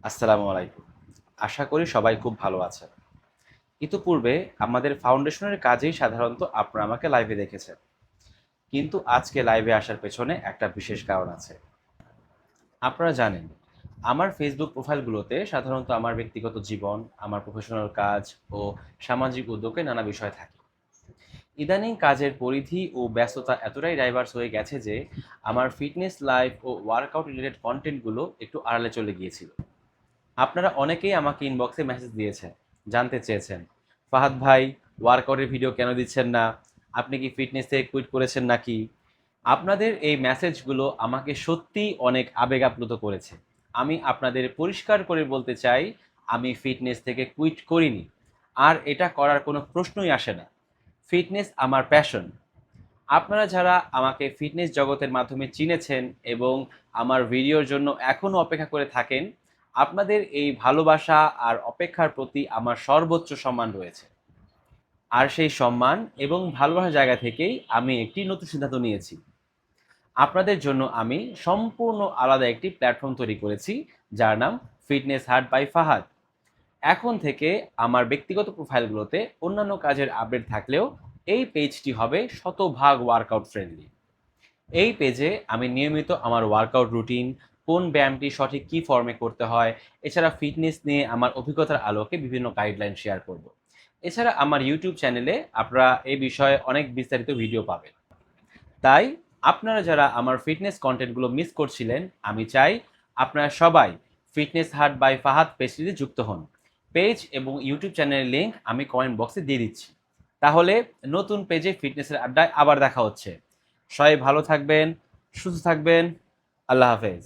আসসালামু আলাইকুম। আশা করি সবাই খুব ভালো আছেন। ইতিপূর্বে আমাদের ফাউন্ডেশনের কাজেই সাধারণত আপনারা আমাকে লাইভে দেখেছেন। কিন্তু আজকে লাইভে আসার পেছনে একটা বিশেষ কারণ আছে। আপনারা জানেন, আমার ফেসবুক প্রোফাইলগুলোতে সাধারণত আমার ব্যক্তিগত জীবন, আমার প্রফেশনাল কাজ ও সামাজিক উদ্যোগে নানা বিষয় থাকে। ইদানিং কাজের পরিধি ও ব্যস্ততা এতটাই ডাইভার্স হয়ে গেছে যে আমার ফিটনেস লাইফ ও ওয়ার্কআউট রিলেটেড কনটেন্টগুলো একটু আড়ালে চলে গিয়েছিল। আপনারা অনেকেই আমাকে ইনবক্সে মেসেজ দিয়েছেন, জানতে চেয়েছেন, ফাহাদ ভাই ওয়ার্কআউটের ভিডিও কেন দিচ্ছেন না? আপনি কি ফিটনেস থেকে কুইট করেছেন নাকি? আপনাদের এই মেসেজগুলো আমাকে সত্যিই অনেক আবেগ আপ্লুত করেছে। আমি আপনাদের পরিষ্কার করে বলতে চাই, আমি ফিটনেস থেকে কুইট করিনি। আর এটা করার কোনো প্রশ্নই আসে না। ফিটনেস আমার প্যাশন। আপনারা যারা আমাকে ফিটনেস জগতের মাধ্যমে চিনেছেন এবং আমার ভিডিওর জন্য এখনও অপেক্ষা করে থাকেন, আপনাদের এই ভালোবাসা আর অপেক্ষার প্রতি আমার সর্বোচ্চ সম্মান রয়েছে। আর সেই সম্মান এবং ভালোবাসার জায়গা থেকেই আমি একটি নতুন সিদ্ধান্ত নিয়েছি। আপনাদের জন্য আমি সম্পূর্ণ আলাদা একটি প্ল্যাটফর্ম তৈরি করেছি, যার নাম ফিটনেস হার্ট বাই ফাহাদ। এখন থেকে আমার ব্যক্তিগত প্রোফাইলগুলোতে অন্যান্য কাজের আপডেট থাকলেও এই পেজটি হবে শতভাগ ওয়ার্কআউট ফ্রেন্ডলি। এই পেজে আমি নিয়মিত আমার ওয়ার্কআউট রুটিন, কোন ব্যায়ামটি সঠিক কী ফর্মে করতে হয়, এছাড়া ফিটনেস নিয়ে আমার অভিজ্ঞতার আলোকে বিভিন্ন গাইডলাইন শেয়ার করব। এছাড়া আমার ইউটিউব চ্যানেলে আপনারা এই বিষয়ে অনেক বিস্তারিত ভিডিও পাবেন। তাই আপনারা যারা আমার ফিটনেস কন্টেন্টগুলো মিস করছিলেন, আমি চাই আপনারা সবাই ফিটনেস হার্ট বাই ফাহাদ পেজটিতে যুক্ত হন। পেজ এবং ইউটিউব চ্যানেলের লিঙ্ক আমি কমেন্ট বক্সে দিয়ে দিচ্ছি। তাহলে নতুন পেজে ফিটনেসের আড্ডায় আবার দেখা হচ্ছে। সবাই ভালো থাকবেন, সুস্থ থাকবেন। আল্লাহ হাফেজ।